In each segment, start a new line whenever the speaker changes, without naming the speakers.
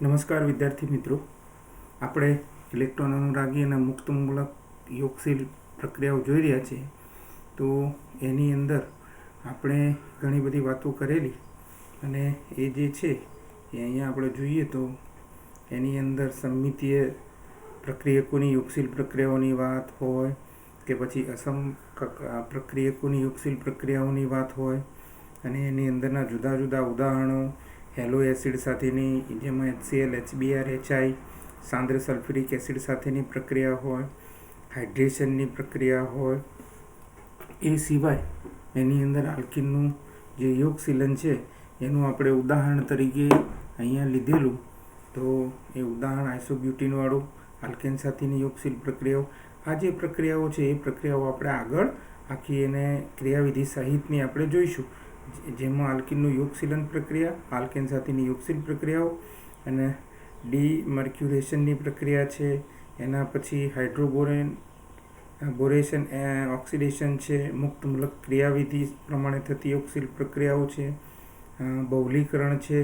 નમસ્કાર વિદ્યાર્થી મિત્રો, આપણે ઇલેક્ટ્રોન અનુરાગી અને મુક્તમૂલક યોગશીલ પ્રક્રિયાઓ જોઈ રહ્યા છીએ. તો એની અંદર આપણે ઘણી બધી વાતો કરેલી અને એ જે છે એ અહીંયા આપણે જોઈએ તો એની અંદર સમમિતીય પ્રક્રિયકોની યોગશીલ પ્રક્રિયાઓની વાત હોય કે પછી પ્રક્રિયકોની યોગશીલ પ્રક્રિયાઓની વાત હોય અને એની અંદરના જુદા જુદા ઉદાહરણો હેલો એસિડ સાથેની, જેમાં HCl, HBr, HI, સાંદ્ર સલ્ફ્યુરિક એસિડ સાથેની પ્રક્રિયા હોય, હાઇડ્રેશનની પ્રક્રિયા હોય. એ સિવાય એની અંદર આલ્કિનનું જે યોગશીલન છે એનું આપણે ઉદાહરણ તરીકે અહીંયા લીધેલું. તો એ ઉદાહરણ આઇસોબ્યુટીનવાળું આલ્કેન સાથેની યોગશીલ પ્રક્રિયાઓ. આ જે પ્રક્રિયાઓ છે એ પ્રક્રિયાઓ આપણે આગળ આખી એને ક્રિયાવિધિ સહિતની આપણે જોઈશું, જેમાં આલ્કિનનું યોગશીલન પ્રક્રિયા, આલ્કેન સાથેની યોગશીલ પ્રક્રિયાઓ અને ડીમર્ક્યુરેશનની પ્રક્રિયા છે. એના પછી બોરેશન ઓક્સિડેશન છે, મુક્તમૂલક ક્રિયાવિધિ પ્રમાણે થતી યોગશીલ પ્રક્રિયાઓ છે, બહુલીકરણ છે,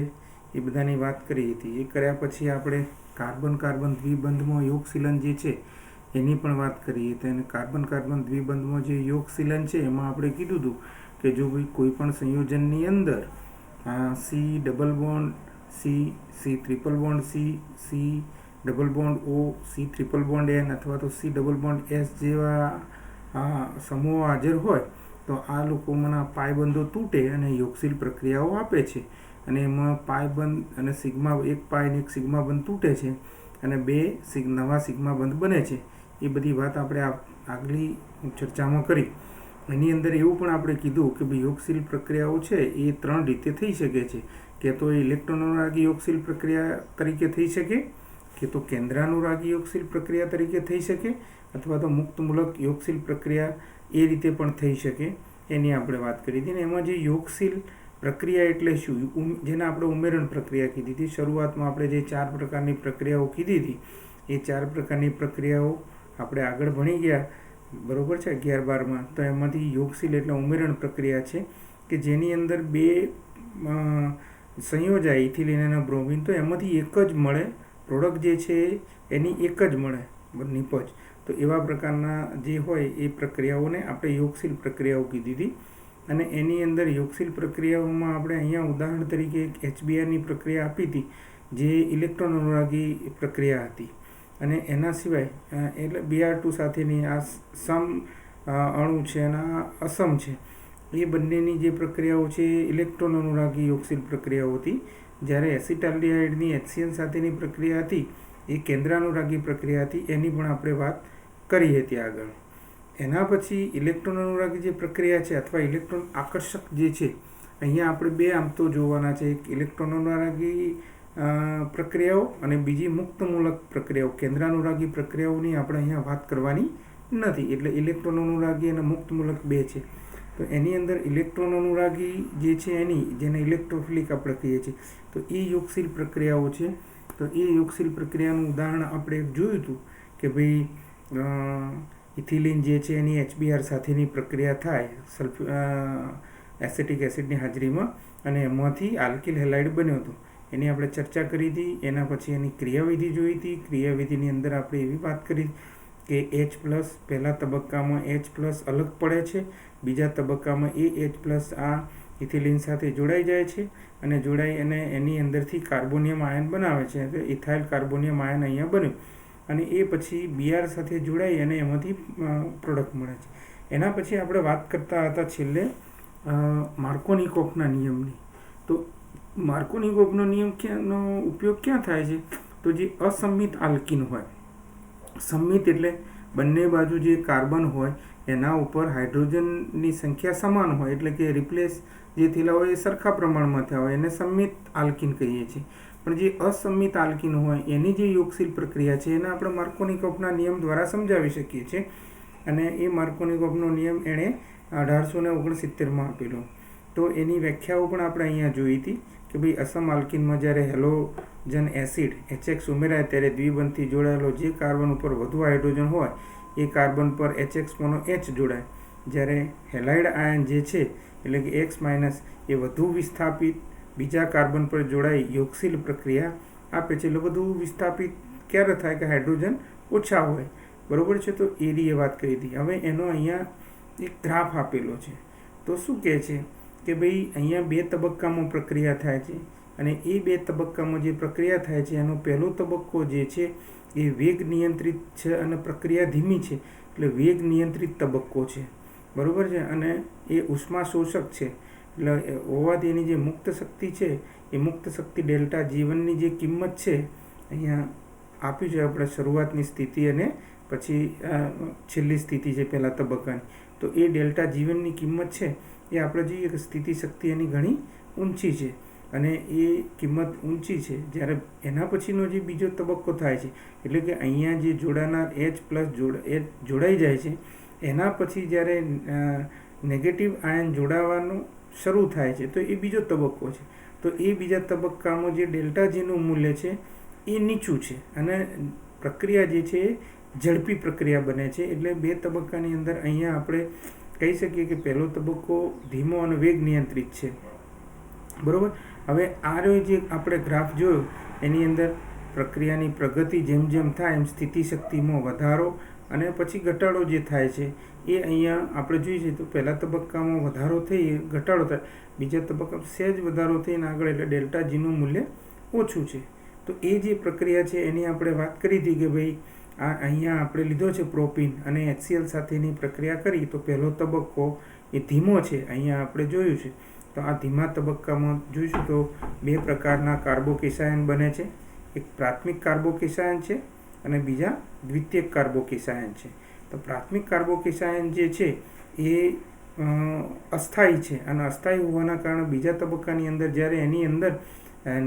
એ બધાની વાત કરી હતી. એ કર્યા પછી આપણે કાર્બન દ્વિબંધમાં યોગશીલન જે છે એની પણ વાત કરી હતી. અને કાર્બન દ્વિબંધમાં જે યોગશીલન છે એમાં આપણે કીધું હતું કે જો કોઈ પણ સંયોજનની અંદર C double bond C triple bond C double bond O, C triple bond N અથવા તો C ડબલ બોન્ડ S જેવા સમૂહો હાજર હોય તો આ લોકોમાંના પાયબંધો તૂટે અને યોગશીલ પ્રક્રિયાઓ આપે છે. અને એમાં પાયબંધ અને એક પાય અને એક સિગ્મા બંધ તૂટે છે અને બે નવા સિગ્મા બંધ બને છે. એ બધી વાત આપણે આગલી ચર્ચામાં કરી. એની અંદર એવું પણ આપણે કીધું કે ભાઈ યોગશીલ પ્રક્રિયાઓ છે એ 3 રીતે થઈ શકે છે. કે તો એ ઇલેક્ટ્રોન અનુરાગી યોગશીલ પ્રક્રિયા તરીકે થઈ શકે, કે તો કેન્દ્રાનુરાગી યોગશીલ પ્રક્રિયા તરીકે થઈ શકે, અથવા તો મુક્તમૂલક યોગશીલ પ્રક્રિયા એ રીતે પણ થઈ શકે. એની આપણે વાત કરી હતી. ને એમાં જે યોગશીલ પ્રક્રિયા એટલે શું, જેને આપણે ઉમેરણ પ્રક્રિયા કીધી હતી. શરૂઆતમાં આપણે જે 4 પ્રકારની પ્રક્રિયાઓ કીધી હતી એ 4 પ્રકારની પ્રક્રિયાઓ આપણે આગળ ભણી ગયા, બરોબર છે, 11-12માં. તો એમાંથી યોગશીલ એટલે ઉમેરણ પ્રક્રિયા છે કે જેની અંદર બે સંયોજાય, ઇથિલિન અને બ્રોમિન, તો એમાંથી એક જ મળે, પ્રોડક્ટ જે છે એની એક જ મળે નિપજ. તો એવા પ્રકારના જે હોય એ પ્રક્રિયાઓને આપણે યોગશીલ પ્રક્રિયાઓ કીધી હતી. અને એની અંદર યોગશીલ પ્રક્રિયાઓમાં આપણે અહીંયા ઉદાહરણ તરીકે HBrની પ્રક્રિયા આપી હતી, જે ઇલેક્ટ્રોન અનુરાગી પ્રક્રિયા હતી. અને એના સિવાય એટલે Br2 સાથેની આ સમ અણુ છે અને આ અસમ છે, એ બંનેની જે પ્રક્રિયાઓ છે એ ઇલેક્ટ્રોન અનુરાગી યોગશીલ પ્રક્રિયાઓ હતી. જ્યારે એસિટાલ્ડિહાઇડની HCl સાથેની પ્રક્રિયા હતી એ કેન્દ્રાનુરાગી પ્રક્રિયા હતી. એની પણ આપણે વાત કરી હતી આગળ. એના પછી ઇલેક્ટ્રોન અનુરાગી જે પ્રક્રિયા છે અથવા ઇલેક્ટ્રોન આકર્ષક જે છે, અહીંયા આપણે બે આમ તો જોવાના છે. એક ઇલેક્ટ્રોન અનુરાગી પ્રક્રિયાઓ અને બીજી મુક્તમૂલક પ્રક્રિયાઓ, કેન્દ્રાનુરાગી પ્રક્રિયાઓની આપણે અહીંયા વાત કરવાની નથી. એટલે ઇલેક્ટ્રોન અનુરાગી અને મુક્તમૂલક બે છે. તો એની અંદર ઇલેક્ટ્રોન અનુરાગી જે છે જેને ઇલેક્ટ્રોફિલિક આપણે કહીએ છીએ, તો એ યોગશીલ પ્રક્રિયાઓ છે. તો એ યોગશીલ પ્રક્રિયાનું ઉદાહરણ આપણે જોયું હતું કે ભાઈ ઇથિલિન જે છે એની HBr સાથેની પ્રક્રિયા થાય એસિટિક એસિડની હાજરીમાં, અને એમાંથી આલ્કિલ હેલાઇડ બન્યો હતો. એની આપણે ચર્ચા કરી હતી. એના પછી એની ક્રિયાવિધિ જોઈ હતી. ક્રિયાવિધિની અંદર આપણે એવી વાત કરી કે H+, પહેલા તબક્કામાં H+ અલગ પડે છે, બીજા તબક્કામાં H+ આ ઇથિલિન સાથે જોડાઈ જાય છે અને જોડાઈ અને એની અંદરથી કાર્બોનિયમ આયન બનાવે છે. તો ઇથાઇલ કાર્બોનિયમ આયન અહીંયા બન્યું અને એ પછી Br સાથે જોડાઈ અને એમાંથી પ્રોડક્ટ મળે છે. એના પછી આપણે વાત કરતા હતા છેલ્લે માર્કોનિકોફના નિયમની. તો માર્કોનિકોફનો નિયમનો ઉપયોગ ક્યાં થાય છે, તો જે અસંમિત આલ્કિન હોય, સંમિત એટલે બંને બાજુ જે કાર્બન હોય એના ઉપર હાઇડ્રોજનની સંખ્યા સમાન હોય, એટલે કે રિપ્લેસ જે થયેલા હોય એ સરખા પ્રમાણમાં થયા હોય, એને સંમિત આલ્કિન કહીએ છીએ. પણ જે અસંમિત આલ્કિન હોય એની જે યોગશીલ પ્રક્રિયા છે એને આપણે માર્કોનિકોફના નિયમ દ્વારા સમજાવી શકીએ છીએ. અને એ માર્કોનિકોફનો નિયમ એણે 1869માં આપેલો. તો એની વ્યાખ્યાઓ પણ આપણે અહીંયા જોઈ હતી કે ભાઈ અસમ આલ્કિનમાં જ્યારે હેલોજન એસિડ HX ઉમેરાય ત્યારે દ્વિબંધથી જોડાયેલો જે કાર્બન ઉપર વધુ હાઇડ્રોજન હોય એ કાર્બન પર HX જોડાય. જ્યારે હેલાઇડ આયન જે છે એટલે કે X- એ વધુ વિસ્થાપિત બીજા કાર્બન પર જોડાઈ યોગશીલ પ્રક્રિયા આપે છે. એટલે બધું વિસ્થાપિત ક્યારે થાય કે હાઇડ્રોજન ઓછા હોય, બરાબર છે. તો એની વાત કરી હતી. હવે એનો અહીંયા એક ગ્રાફ આપેલો છે. તો શું કહે છે કે ભાઈ અહીંયા 2 તબક્કામાં પ્રક્રિયા થાય છે, અને એ 2 તબક્કામાં જે પ્રક્રિયા થાય છે એનો પહેલો તબક્કો જે છે એ વેગ નિયંત્રિત છે અને પ્રક્રિયા ધીમી છે, એટલે વેગ નિયંત્રિત તબક્કો છે, બરાબર છે. અને એ ઉષ્મા શોષક છે, એટલે હોવાથી એની જે મુક્ત શક્તિ છે એ મુક્ત શક્તિ ડેલ્ટા જીવનની જે કિંમત છે અહીંયા આપ્યું છે આપણે શરૂઆતની સ્થિતિ અને પછી છેલ્લી સ્થિતિ છે પહેલા તબક્કાની. તો એ ડેલ્ટા જીવનની કિંમત છે એ આપણે જોઈએ કે સ્થિતિ શક્તિ એની ઘણી ઊંચી છે, અને એ કિંમત ઊંચી છે. જ્યારે એના પછીનો જે બીજો તબક્કો થાય છે, એટલે કે અહીંયા જે જોડાનાર H+ જોડાઈ જાય છે, એના પછી જ્યારે નેગેટિવ આયન જોડાવાનું શરૂ થાય છે તો એ બીજો તબક્કો છે. તો એ બીજા તબક્કામાં જે ડેલ્ટા જીનું મૂલ્ય છે એ નીચું છે, અને પ્રક્રિયા જે છે એ ઝડપી પ્રક્રિયા બને છે. એટલે 2 તબક્કાની અંદર અહીંયા આપણે કહી શકીએ કે પહેલો તબક્કો ધીમો અને વેગ નિયંત્રિત છે, બરાબર. હવે આ જે આપણે ગ્રાફ જોયો એની અંદર પ્રક્રિયાની પ્રગતિ જેમ જેમ થાય એમ સ્થિતિ શક્તિમાં વધારો અને પછી ઘટાડો જે થાય છે એ અહીંયા આપણે જોઈએ છીએ. તો પહેલા તબક્કામાં વધારો થઈ ઘટાડો થાય, બીજા તબક્કામાં સહેજ વધારો થઈને આગળ, એટલે ડેલ્ટા જીનું મૂલ્ય ઓછું છે. તો એ જે પ્રક્રિયા છે એની આપણે વાત કરી હતી કે ભાઈ આ અહીંયા આપણે લીધો છે પ્રોપીન અને HCl સાથેની પ્રક્રિયા કરી, તો પહેલો તબક્કો એ ધીમો છે, અહીંયા આપણે જોયું છે. તો આ ધીમા તબક્કામાં જોઈશું તો 2 પ્રકારના કાર્બોકેશાયન બને છે. એક પ્રાથમિક કાર્બોકેશાયન છે અને બીજા દ્વિતીયક કાર્બોકેશાયન છે. તો પ્રાથમિક કાર્બોકેશાયન જે છે એ અસ્થાયી છે, અને અસ્થાયી હોવાના કારણે બીજા તબક્કાની અંદર જ્યારે એની અંદર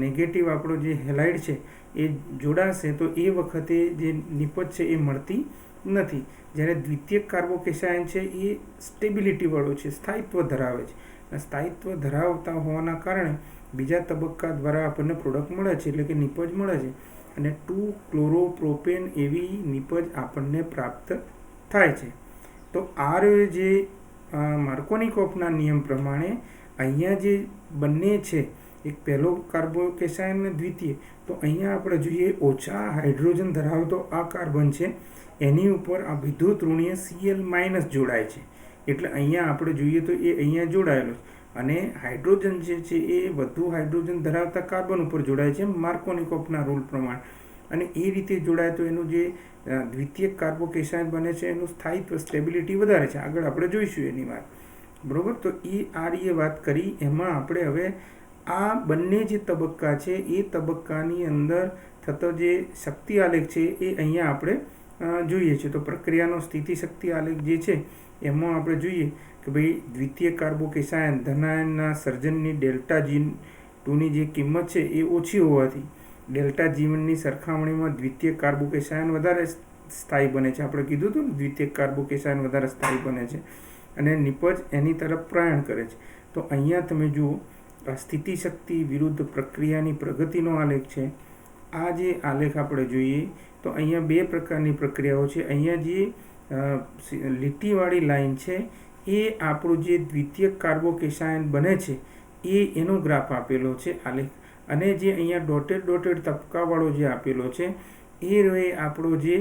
નેગેટિવ આપણો જે હેલાઇડ છે એ જોડાશે તો એ વખતે જે નિપજ છે એ મળતી નથી. જ્યારે દ્વિતીયક કાર્બોકેશાયન છે એ સ્ટેબિલિટીવાળો છે, સ્થાયિત્વ ધરાવે છે. સ્થાયિત્વ ધરાવતા હોવાના કારણે બીજા તબક્કા દ્વારા આપણને પ્રોડક્ટ મળે છે, એટલે કે નિપજ મળે છે, અને 2-ક્લોરોપ્રોપેન એવી નિપજ આપણને પ્રાપ્ત થાય છે. તો આ જે માર્કોનિકોફના નિયમ પ્રમાણે અહીંયા જે બંને છે, એક પહેલો કાર્બોકેશાયન અને દ્વિતીય, તો અહીંયા આપણે જોઈએ ઓછા હાઇડ્રોજન ધરાવતો આ કાર્બન છે એની ઉપર આ વિદ્યુત ઋણીય Cl- જોડાય છે. એટલે અહીંયા આપણે જોઈએ તો એ અહીંયા જોડાયેલો છે, અને હાઇડ્રોજન જે છે એ વધુ હાઇડ્રોજન ધરાવતા કાર્બન ઉપર જોડાય છે માર્કોનિકોફના રૂલ પ્રમાણે, અને એ રીતે જોડાય તો એનું જે દ્વિતીયક કાર્બોકેશાયન બને છે એનું સ્થાયિત્વ સ્ટેબિલિટી વધારે છે. આગળ આપણે જોઈશું એની વાત, બરાબર. તો એ આ રીતે વાત કરી. એમાં આપણે હવે આ બંને જે તબક્કા છે એ તબક્કાની અંદર થતો જે શક્તિ આલેખ છે એ અહીંયા આપણે જોઈએ છીએ. તો પ્રક્રિયાનો સ્થિતિ શક્તિ આલેખ જે છે એમાં આપણે જોઈએ કે ભાઈ દ્વિતીય કાર્બોકેશાયન ધનાયનના સર્જનની ડેલ્ટા G2ની જે કિંમત છે એ ઓછી હોવાથી ડેલ્ટા G1ની સરખામણીમાં દ્વિતીય કાર્બોકેશાયન વધારે સ્થાયી બને છે. આપણે કીધું હતું ને, દ્વિતીય કાર્બોકેશાયન વધારે સ્થાયી બને છે અને નિપજ એની તરફ પ્રયાણ કરે છે. તો અહીંયા તમે જુઓ સ્થિતિ શક્તિ વિરુદ્ધ પ્રક્રિયાની પ્રગતિનો આલેખ છે. આ જે આલેખ આપણે જોઈએ તો અહીંયા 2 પ્રકારની પ્રક્રિયાઓ છે. અહીંયા જે લીટીવાળી લાઈન છે એ આપણું જે દ્વિતીયક કાર્બોકેશાયન બને છે એનો ગ્રાફ આપેલો છે આલેખ, અને જે અહીંયા ડોટેડ તબક્કાવાળો જે આપેલો છે એ આપણો જે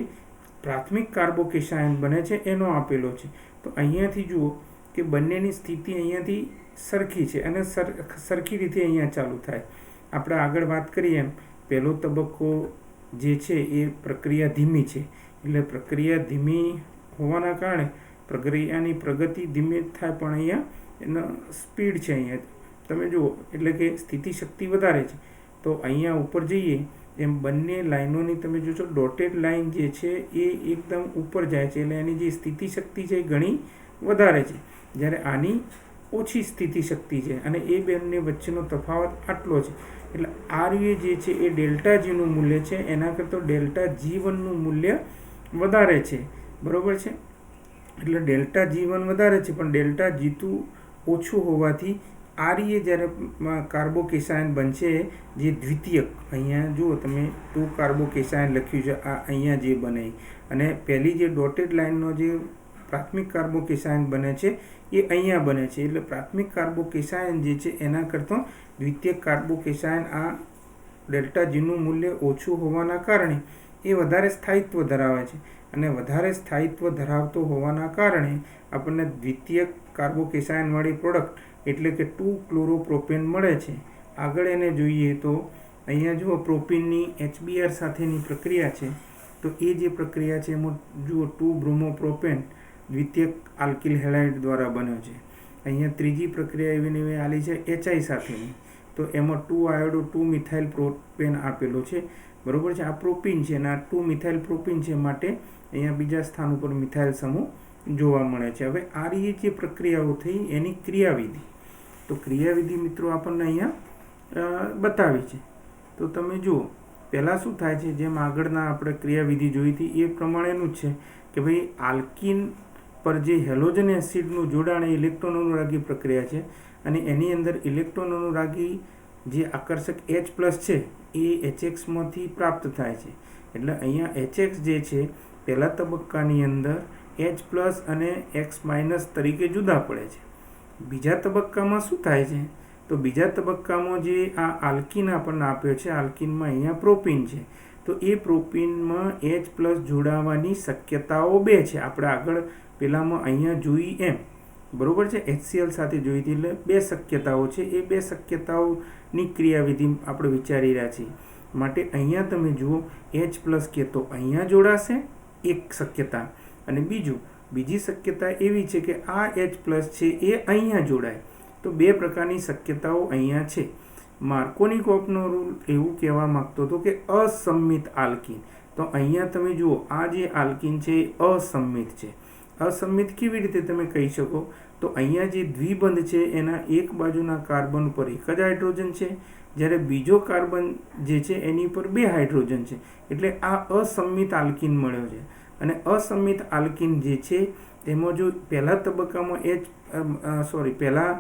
પ્રાથમિક કાર્બોકેશાયન બને છે એનો આપેલો છે. તો અહીંયાથી જુઓ કે બંનેની સ્થિતિ અહીંયાથી સરખી છે અને સરખી રીતે અહીંયા ચાલુ થાય. આપણે આગળ વાત કરીએ એમ પહેલો તબક્કો જે છે એ પ્રક્રિયા ધીમી છે, એટલે પ્રક્રિયા ધીમી હોવાના કારણે પ્રક્રિયાની પ્રગતિ ધીમી થાય, પણ અહીંયા એનો સ્પીડ છે અહીંયા તમે જુઓ, એટલે કે સ્થિતિ શક્તિ વધારે છે. તો અહીંયા ઉપર જઈએ એમ બંને લાઈનોની તમે જોશો ડોટેડ લાઈન જે છે એ એકદમ ઉપર જાય છે, એટલે એની જે સ્થિતિ શક્તિ છે એ ઘણી વધારે છે, જ્યારે આની ઓછી સ્થિતિ શક્તિ છે, અને એ બંને વચ્ચેનો તફાવત આટલો છે. એટલે RA જે છે એ ડેલ્ટા Gનું મૂલ્ય છે એના કરતાં ડેલ્ટા G1નું મૂલ્ય વધારે છે, બરાબર છે. એટલે ડેલ્ટા G1 વધારે છે પણ ડેલ્ટા G2 ઓછું હોવાથી RA જ્યારે કાર્બોકેશાયન બનશે જે દ્વિતીયક, અહીંયા જુઓ તમે 2 કાર્બોકેશાયન લખ્યું છે, આ અહીંયા જે બને, અને પહેલી જે ડોટેડ લાઇનનો જે પ્રાથમિક કાર્બોકેશાયન બને છે એ અહીંયા બને છે. એટલે પ્રાથમિક કાર્બોકેશાયન જે છે એના કરતાં દ્વિતીયક કાર્બોકેશાયન આ ડેલ્ટા જીનું મૂલ્ય ઓછું હોવાના કારણે એ વધારે સ્થાયિત્વ ધરાવે છે, અને વધારે સ્થાયિત્વ ધરાવતો હોવાના કારણે આપણને દ્વિતીયક કાર્બોકેશાયનવાળી પ્રોડક્ટ એટલે કે 2 ક્લોરોપ્રોપેન મળે છે. આગળ એને જોઈએ તો અહીંયા જુઓ પ્રોપીનની HBr સાથેની પ્રક્રિયા છે, તો એ જે પ્રક્રિયા છે એમાં જુઓ 2 બ્રોમોપ્રોપેન દ્વિતીયક આલ્કિલ હેલાઇડ દ્વારા બન્યો છે. અહીંયા ત્રીજી પ્રક્રિયા એવી આલી છે HI સાથેની, તો એમાં 2 આયોડો 2 મિથાઇલ પ્રોપેન આપેલો છે, બરોબર છે. આ પ્રોપીન છે અને આ 2 મિથાઇલ પ્રોપીન છે, માટે અહીંયા બીજા સ્થાન ઉપર મિથાઇલ સમૂહ જોવા મળે છે. હવે આ જે પ્રક્રિયાઓ થઈ એની ક્રિયાવિધિ, તો ક્રિયાવિધિ મિત્રો આપણને અહીંયા બતાવી છે. તો તમે જુઓ પહેલાં શું થાય છે, જેમ આગળના આપણે ક્રિયાવિધિ જોઈ હતી એ પ્રમાણેનું જ છે કે ભાઈ આલ્કીન પર જે હેલોજન એસિડનું જોડાણ એ ઇલેક્ટ્રોન અનુરાગી પ્રક્રિયા છે, અને એની અંદર ઇલેક્ટ્રોન અનુરાગી જે આકર્ષક H+ છે એ HX પ્રાપ્ત થાય છે. એટલે અહીંયા HX જે છે પહેલા તબક્કાની અંદર H+ અને X- તરીકે જુદા પડે છે. બીજા તબક્કામાં શું થાય છે, તો બીજા તબક્કામાં જે આ આલ્કીન આપણને આપ્યો છે, આલ્કીનમાં અહીંયા પ્રોપીન છે, તો એ પ્રોપીનમાં H+ જોડાવાની શક્યતાઓ 2 છે. આપણે આગળ પેલામાં અહીંયા જોઈ એમ, બરોબર છે, HCl સાથે જોઈ હતી, એટલે 2 શક્યતાઓ છે. એ 2 શક્યતાઓની ક્રિયાવિધિ આપણે વિચારી રહ્યા છીએ. માટે અહીંયા તમે જુઓ H+ કે તો અહીંયા જોડાશે એક શક્યતા, અને બીજી શક્યતા એવી છે કે આ H+ છે એ અહીંયા જોડાય, તો 2 પ્રકારની શક્યતાઓ અહીંયા છે. માર્કોનિકોવનો રૂલ એવું કહેવા માગતો હતો કે અસંમિત આલ્કીન, તો અહીંયા તમે જુઓ આ જે આલ્કીન છે એ અસંમિત છે. અસંમિત કેવી રીતે તમે કહી શકો, તો અહીંયા જે દ્વિબંધ છે એના એક બાજુના કાર્બન ઉપર એક જ હાઇડ્રોજન છે, જ્યારે બીજો કાર્બન જે છે એની ઉપર 2 હાઇડ્રોજન છે, એટલે આ અસંમિત આલ્કીન મળ્યો છે. અને અસંમિત આલ્કીન જે છે તેમાં જો પહેલા તબક્કામાં પહેલા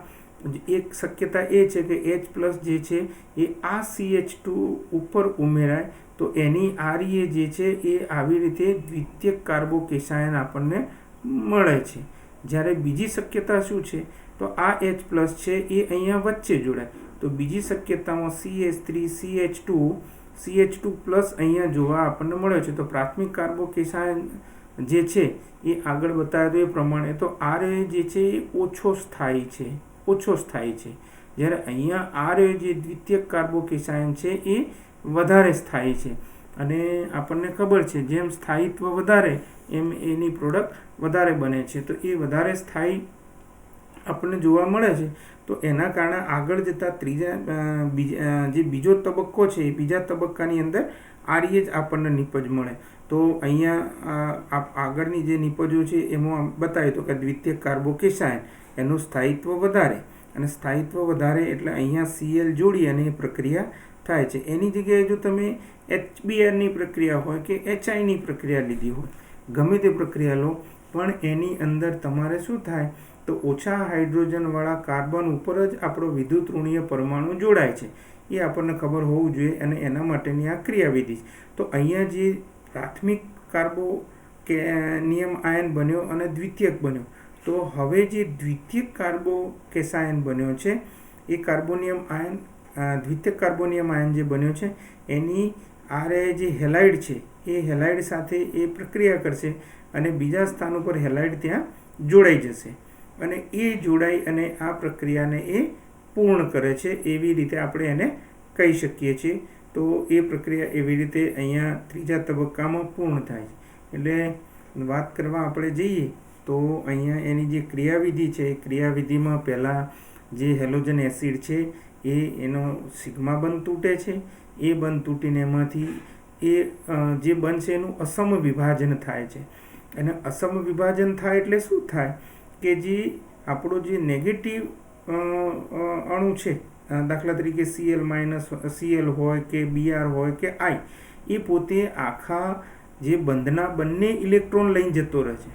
એક શક્યતા એ છે કે H+ જે છે એ આ CH2 ઉપર ઉમેરાય, તો એની REA જે છે એ આવી રીતે દ્વિતીયક કાર્બોકેશાયન આપણને મળે છે. જ્યારે બીજી શક્યતા શું છે, તો આ H+ છે એ અહીંયા વચ્ચે જોડાય, તો બીજી શક્યતામાં CH3CH2 અહીંયા જોવા આપણને મળે છે. તો પ્રાથમિક કાર્બોકેશાયન જે છે એ આગળ બતાવ્યું એ પ્રમાણે તો RA જે છે એ ઓછો સ્થાયી છે, જ્યારે અહીંયા RA જે દ્વિતીયક કાર્બોકેશાયન છે એ વધારે સ્થાયી છે. અને આપણને ખબર છે જેમ સ્થાયિત્વ વધારે એમ એની પ્રોડક્ટ વધારે બને છે, તો એ વધારે સ્થાયી આપણને જોવા મળે છે. તો એના કારણે આગળ જતાં જે બીજો તબક્કો છે એ બીજા તબક્કાની અંદર REA જ આપણને નિપજ મળે. તો અહીંયા આગળની જે નિપજો છે એમાં બતાવ્યું તો કે દ્વિતીયક કાર્બોકેશાયન એનું સ્થાયિત્વ વધારે, અને સ્થાયિત્વ વધારે એટલે અહીંયા Cl જોડી અને એ પ્રક્રિયા થાય છે. એની જગ્યાએ જો તમે HBrની પ્રક્રિયા હોય કે HIની પ્રક્રિયા લીધી હોય, ગમે તે પ્રક્રિયા લો, પણ એની અંદર તમારે શું થાય, તો ઓછા હાઇડ્રોજનવાળા કાર્બન ઉપર જ આપણો વિદ્યુત ઋણીય પરમાણુ જોડાય છે. એ આપણને ખબર હોવું જોઈએ, અને એના માટેની આ ક્રિયાવિધિ છે. તો અહીંયા જે પ્રાથમિક કાર્બોનિયમ આયન બન્યો અને દ્વિતીયક બન્યો, તો હવે જે દ્વિતીયક કાર્બોકેશાયન બન્યો છે એ દ્વિતીયક કાર્બોનિયમ આયન જે બન્યો છે એની RA જે હેલાઇડ છે એ હેલાઇડ સાથે એ પ્રક્રિયા કરશે, અને બીજા સ્થાન ઉપર હેલાઇડ ત્યાં જોડાઈ જશે, અને એ જોડાઈ અને આ પ્રક્રિયાને એ પૂર્ણ કરે છે. એવી રીતે આપણે એને કહી શકીએ છીએ. તો એ પ્રક્રિયા એવી રીતે અહીંયા ત્રીજા તબક્કામાં પૂર્ણ થાય છે. એટલે વાત કરવા આપણે જઈએ તો અહીંયા એની જે ક્રિયાવિધિ છે એ ક્રિયાવિધિમાં પહેલાં જે હેલોજન એસિડ છે એનો સિગ્મા બંધ તૂટે છે. એ બંધ તૂટીને એમાંથી એ જે બંધ છે એનું અસમ વિભાજન થાય છે. અને અસમ વિભાજન થાય એટલે શું થાય કે જે આપણો જે નેગેટિવ અણુ છે, દાખલા તરીકે Cl- હોય કે Br હોય કે I, એ પોતે આખા જે બંધના બંને ઇલેક્ટ્રોન લઈને જતો રહે છે,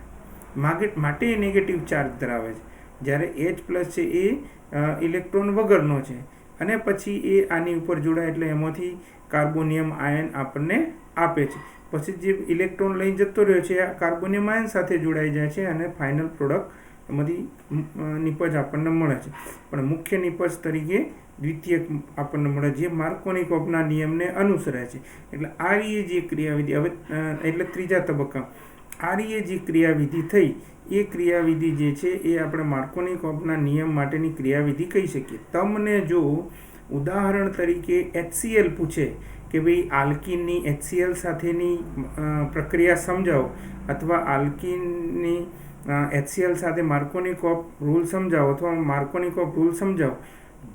માટે એ નેગેટિવ ચાર્જ ધરાવે છે. જ્યારે H+ છે એ ઇલેક્ટ્રોન વગરનો છે, અને પછી એ આની ઉપર જોડાય એટલે એમાંથી કાર્બોનિયમ આયન આપણને આપે છે. પછી જે ઇલેક્ટ્રોન લઈને જતો રહ્યો છે આ કાર્બોનિયમ આયન સાથે જોડાઈ જાય છે અને ફાઇનલ પ્રોડક્ટ એમાંથી નિપજ આપણને મળે છે. પણ મુખ્ય નિપજ તરીકે દ્વિતીયક આપણને મળે જે માર્કોનિકોવના નિયમને અનુસરે છે. એટલે આર્ય જે ક્રિયાવિધિ હવે એટલે ત્રીજા તબક્કા આર્ય જે ક્રિયાવિધિ થઈ એ ક્રિયાવિધિ જે છે એ આપણે માર્કોનિકોવના નિયમ માટેની ક્રિયાવિધિ કહી શકીએ. તમને જો ઉદાહરણ તરીકે HCl પૂછે કે ભાઈ આલ્કીનની HCl સાથેની પ્રક્રિયા સમજાવો અથવા આલ્કીનની HCl સાથે માર્કોનિકોવ રૂલ સમજાવો અથવા માર્કોનિકોવ રૂલ સમજાવો.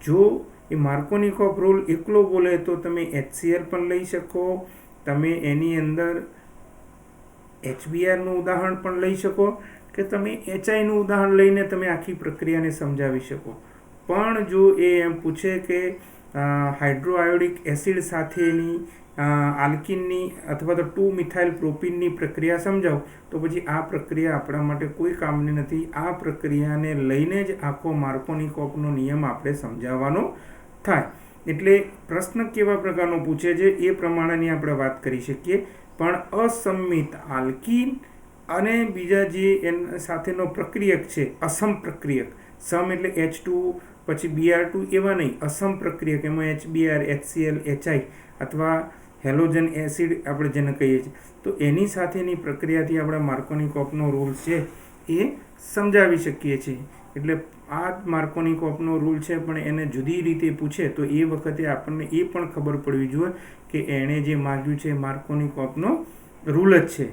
જો એ માર્કોનિકોવ રૂલ એકલો બોલે તો તમે HCl પણ લઈ શકો, તમે એની અંદર HBrનું ઉદાહરણ પણ લઈ શકો કે તમે HIનું ઉદાહરણ લઈને તમે આખી પ્રક્રિયાને સમજાવી શકો. પણ જો એ એમ પૂછે કે હાઇડ્રોઆયોડિક એસિડ સાથેની આલ્કીનની અથવા તો 2 મિથાઇલ પ્રોપીનની પ્રક્રિયા સમજાવો તો પછી આ પ્રક્રિયા આપણા માટે કોઈ કામની નથી. આ પ્રક્રિયાને લઈને જ આખો માર્કોનિકોવનો નિયમ આપણે સમજાવવાનો થાય. એટલે પ્રશ્ન કેવા પ્રકારનો પૂછે છે એ પ્રમાણેની આપણે વાત કરી શકીએ. પણ અસંમિત આલ્કીન અને બીજા જે એના સાથેનો પ્રક્રિયક છે અસમ પ્રક્રિયક, સમ એટલે H2 પછી Br2 એવા નહીં, અસમ પ્રક્રિયક એમાં HBr, HCl, HI અથવા હેલોજન એસિડ આપણે જેને કહીએ છીએ તો એની સાથેની પ્રક્રિયાથી આપણે માર્કોનિકોવનો રૂલ છે એ સમજાવી શકીએ છીએ. એટલે આ માર્કોનિકોવનો રૂલ છે પણ એને જુદી રીતે પૂછે તો એ વખતે આપણને એ પણ ખબર પડવી જોઈએ કે એણે જે માગ્યું છે માર્કોનિકોવનો રૂલ જ છે.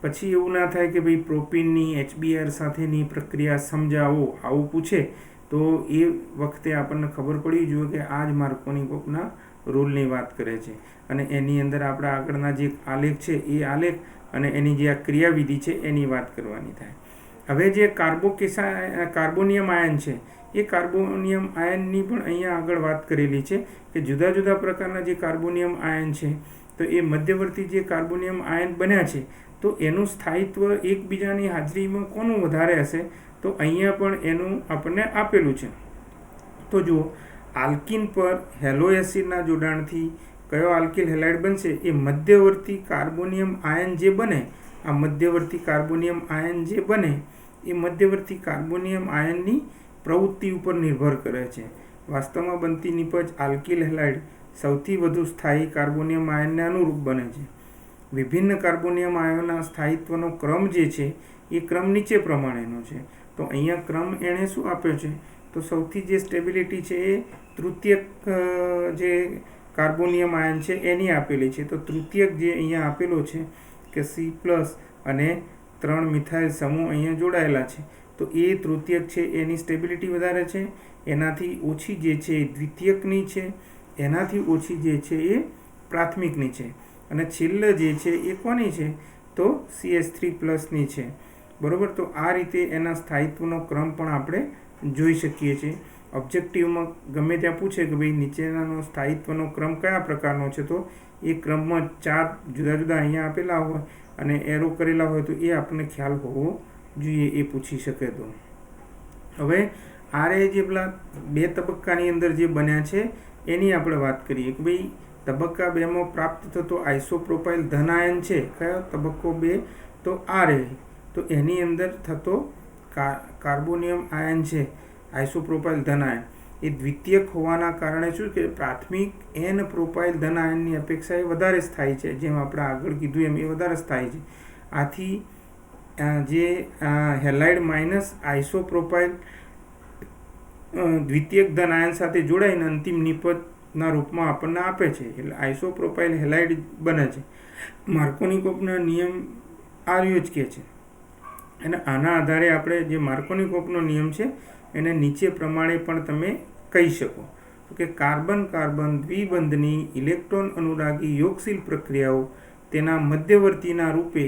પછી એવું ના થાય કે ભાઈ પ્રોપીનની HBr સાથેની પ્રક્રિયા સમજાવો આવું પૂછે તો એ વખતે આપણને ખબર પડવી જોઈએ કે આ જ માર્કોનિકોવના રૂલની વાત કરે છે. અને એની અંદર આપણા આગળના જે આલેખ છે એ આલેખ અને એની જે આ ક્રિયાવિધિ છે એની વાત કરવાની થાય. હવે જે કાર્બોનિયમ આયન છે એ કાર્બોનિયમ આયનની પણ અહીંયા આગળ વાત કરેલી છે કે જુદા જુદા પ્રકારના જે કાર્બોનિયમ આયન છે તો એ મધ્યવર્તી જે કાર્બોનિયમ આયન બન્યા છે તો એનું સ્થાયિત્વ એકબીજાની હાજરીમાં કોનું વધારે હશે તો અહીંયા પણ એનું આપણને આપેલું છે. તો જુઓ આલ્કીન પર હેલો એસિડના જોડાણથી કયો આલ્કિલ હેલાઇડ બનશે એ મધ્યવર્તી કાર્બોનિયમ આયન જે બને, આ મધ્યવર્તી કાર્બોનિયમ આયન જે બને એ મધ્યવર્તી કાર્બોનિયમ આયનની પ્રવૃત્તિ ઉપર નિર્ભર કરે છે. વાસ્તવમાં બનતી નિપજ આલ્કિલ હેલાઇડ સૌથી વધુ સ્થાયી કાર્બોનિયમ આયનને અનુરૂપ બને છે. વિભિન્ન કાર્બોનિયમ આયનના સ્થાયિત્વનો ક્રમ જે છે એ ક્રમ નીચે પ્રમાણેનો છે. તો અહીંયા ક્રમ એણે શું આપ્યો છે તો સૌથી જે સ્ટેબિલિટી છે એ તૃતીયક જે કાર્બોનિયમ આયન છે એની આપેલી છે. તો તૃતીયક જે અહીંયા આપેલો છે કે C+ અને 3 મિથાઇલ સમૂહ અહીંયા જોડાયેલા છે તો એ તૃતીયક છે એની સ્ટેબિલિટી વધારે છે. એનાથી ઓછી જે છે એ દ્વિતીયકની છે, એનાથી ઓછી જે છે એ પ્રાથમિકની છે અને છેલ્લે જે છે એ કોની છે તો CH3+ છે. બરાબર. તો આ રીતે એના સ્થાયિત્વનો ક્રમ પણ આપણે જોઈ શકીએ છીએ. ઓબ્જેક્ટિવમાં ગમે ત્યાં પૂછે કે ભાઈ નીચેનાનો સ્થાયિત્વનો ક્રમ કયા પ્રકારનો છે તો એ ક્રમમાં 4 જુદા જુદા અહીંયા આપેલા હોય અને એરો કરેલા હોય તો એ આપણને ખ્યાલ હોવો જોઈએ, એ પૂછી શકે. તો હવે આરે જે પેલા 2 તબક્કાની અંદર જે બન્યા છે એની આપણે વાત કરીએ કે ભાઈ તબક્કા 2માં પ્રાપ્ત થતો આઇસોપ્રોપાઇલ ધન આયન છે કયો તબક્કો 2 તો આરે, તો એની અંદર થતો કાર્બોનિયમ આયન છે આઇસોપ્રોપાઇલ ધન આયન એ દ્વિતીયક હોવાના કારણે શું કે પ્રાથમિક N પ્રોપાઇલ ધન આયનની અપેક્ષા એ વધારે સ્થાયી છે. જેમ આપણે આગળ કીધું એમ એ વધારે સ્થાયી છે. આથી જે હેલાઇડ માઇનસ આઇસોપ્રોપાઇલ દ્વિતીયક ધન આયન સાથે જોડાઈને અંતિમ નિપજના રૂપમાં આપણને આપે છે. એટલે આઇસોપ્રોપાઇલ હેલાઇડ બને છે. માર્કોનિકોવના નિયમ આ રહ્યો જ કહે છે. અને આના આધારે આપણે જે માર્કોનિકોવનો નિયમ છે એને નીચે પ્રમાણે પણ તમે કહી શકો કે કાર્બન કાર્બન દ્વિબંધની ઇલેક્ટ્રોન અનુરાગી યોગશીલ પ્રક્રિયાઓ તેના મધ્યવર્તીના રૂપે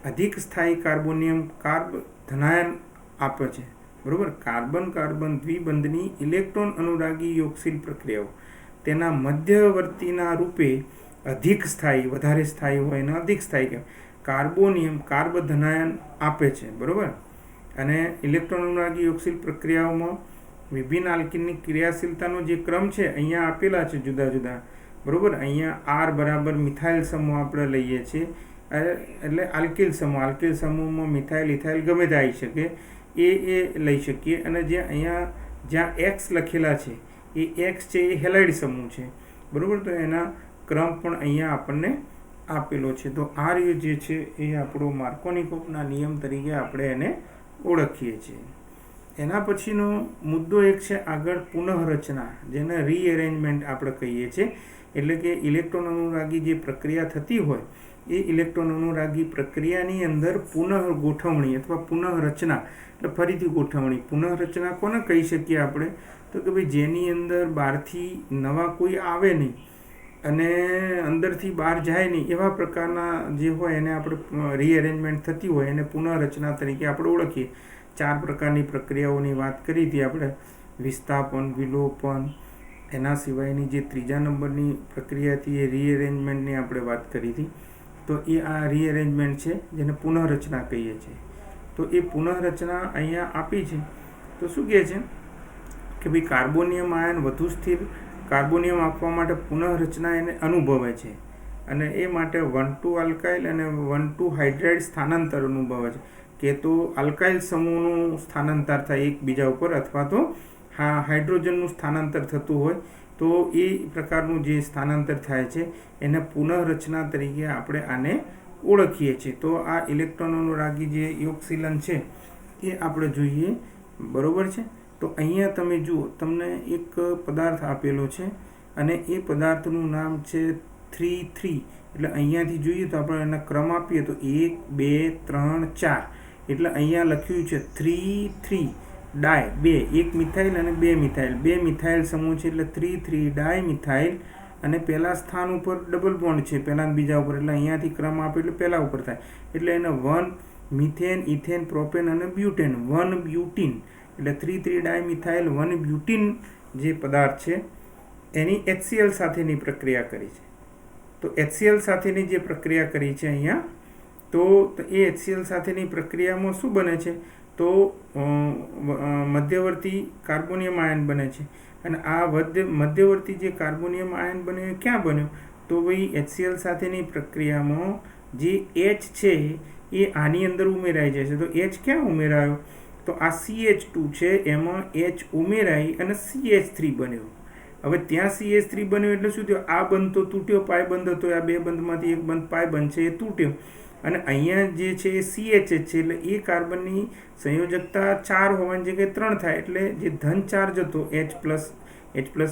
અધિક સ્થાયી કાર્બોનિયમ કાર્બ ધનાયન આપે છે. બરાબર. કાર્બન કાર્બન દ્વિબંધની ઇલેક્ટ્રોન અનુરાગી યોગશીલ પ્રક્રિયાઓ તેના મધ્યવર્તીના રૂપે અધિક સ્થાયી, વધારે સ્થાયી હોય અને અધિક સ્થાયી કાર્બોનિયમ કાર્બ ધનાયન આપે છે. બરાબર. અને ઇલેક્ટ્રોન અનુરાગી યોગશીલ પ્રક્રિયાઓમાં વિભિન્ન આલ્કીનની ક્રિયાશીલતાનો જે ક્રમ છે અહીંયા આપેલા છે જુદા જુદા. બરાબર. અહીંયા R બરાબર મિથાઇલ સમૂહ આપણે લઈએ છીએ એટલે આલ્કિલ સમૂહ. આલ્કિલ સમૂહમાં મિથાઇલ ઇથાઇલ ગમે તે આવી શકે. એ લઈ શકીએ. અને જ્યાં એક્સ લખેલા છે એ એક્સ છે એ હેલાઇડ સમૂહ છે, બરાબર. તો એના ક્રમ પણ અહીંયા આપણને આપેલો છે. તો આ રહ્યો જે છે એ આપણો માર્કોનિકોવના નિયમ તરીકે આપણે એને ઓળખીએ છીએ. એના પછીનો મુદ્દો એક છે આગળ પુનઃરચના, જેને રીએરેન્જમેન્ટ આપણે કહીએ છીએ. એટલે કે ઇલેક્ટ્રોન અનુરાગી જે પ્રક્રિયા થતી હોય એ ઇલેક્ટ્રોન અનુરાગી પ્રક્રિયાની અંદર પુનઃગોઠવણી અથવા પુનઃરચના, એટલે ફરીથી ગોઠવણી. પુનઃરચના કોને કહી શકીએ આપણે? તો કે ભાઈ જેની અંદર બહારથી નવા કોઈ આવે નહીં અને અંદરથી બહાર જાય નહીં, એવા પ્રકારના જે હોય એને આપણે રીએરેન્જમેન્ટ થતી હોય એને પુનઃરચના તરીકે આપણે ઓળખીએ. 4 પ્રકારની પ્રક્રિયાઓની વાત કરી હતી આપણે: વિસ્થાપન, વિલોપન. એના સિવાયની જે 3જા નંબરની પ્રક્રિયા હતી એ રીએરેન્જમેન્ટની આપણે વાત કરી હતી. તો એ આ રીએરેન્જમેન્ટ છે જેને પુનઃરચના કહીએ છીએ. તો એ પુનઃરચના અહીંયા આપી છે. તો શું કહે છે કે ભાઈ કાર્બોનિયમ આયન વધુ સ્થિર કાર્બોનિયમ આપવા માટે પુનઃરચના એને અનુભવે છે, અને એ માટે 1,2 આલ્કાઇલ અને 1,2 હાઇડ્રાઇડ સ્થાનાંતર અનુભવે છે. કે તો આલ્કાઇલ સમૂહનું સ્થાનાંતર થાય એકબીજા ઉપર, અથવા તો હાઇડ્રોજનનું સ્થાનાંતર થતું હોય તો એ પ્રકારનું જે સ્થાનાંતર થાય છે એને પુનઃરચના તરીકે આપણે આને ઓળખીએ છીએ. તો આ ઇલેક્ટ્રોન અનુરાગી જે યોગશીલન છે એ આપણે જોઈએ, બરોબર છે. તો અહીંયા તમે જુઓ, તમને એક પદાર્થ આપેલો છે અને એ પદાર્થનું નામ છે 3,3. એટલે અહીંયાથી જોઈએ તો આપણે એના ક્રમ આપીએ તો 1, 2, 3, 4. એટલે અહીંયા લખ્યું છે 3,3 ડાય, 2, 1 મિથાઇલ અને 2 મિથાઇલ. 2 મિથાઇલ સમૂહ છે એટલે 3,3 ડાય મિથાઇલ. અને પહેલા સ્થાન ઉપર ડબલ બોન્ડ છે, પહેલા બીજા ઉપર, એટલે અહીંયાથી ક્રમ આપે એટલે પહેલા ઉપર થાય. એટલે એને 1 મિથેન, ઇથેન, પ્રોપેન અને બ્યુટેન, 1 બ્યુટીન. એટલે 3,3 ડાય મિથાઇલ 1 બ્યુટીન જે પદાર્થ છે એની HCl સાથેની પ્રક્રિયા કરી છે. તો HCl સાથેની જે પ્રક્રિયા કરી છે અહીંયા, તો એ HCl સાથેની પ્રક્રિયામાં શું બને છે? તો મધ્યવર્તી કાર્બોનિયમ આયન બને છે. અને આ મધ્યવર્તી જે કાર્બોનિયમ આયન બન્યો એ ક્યાં બન્યો? તો ભાઈ HCl સાથેની પ્રક્રિયામાં જે H છે એ આની અંદર ઉમેરાઈ જાય છે. તો H ક્યાં ઉમેરાયો? તો આ CH2 છે એમાં H ઉમેરાઈ અને CH3 બન્યો. હવે ત્યાં CH3 બન્યો એટલે શું થયું? આ બંધ તો તૂટ્યો, પાય બંધ હતો, આ બે બંધમાંથી એક બંધ પાય બંધ છે એ તૂટ્યો. અને અહીંયા જે છે એ CH છે, એટલે એ કાર્બનની સંયોજકતા 4 હોવાની જગ્યાએ 3 થાય. એટલે જે ધન ચાર્જ હતો H+,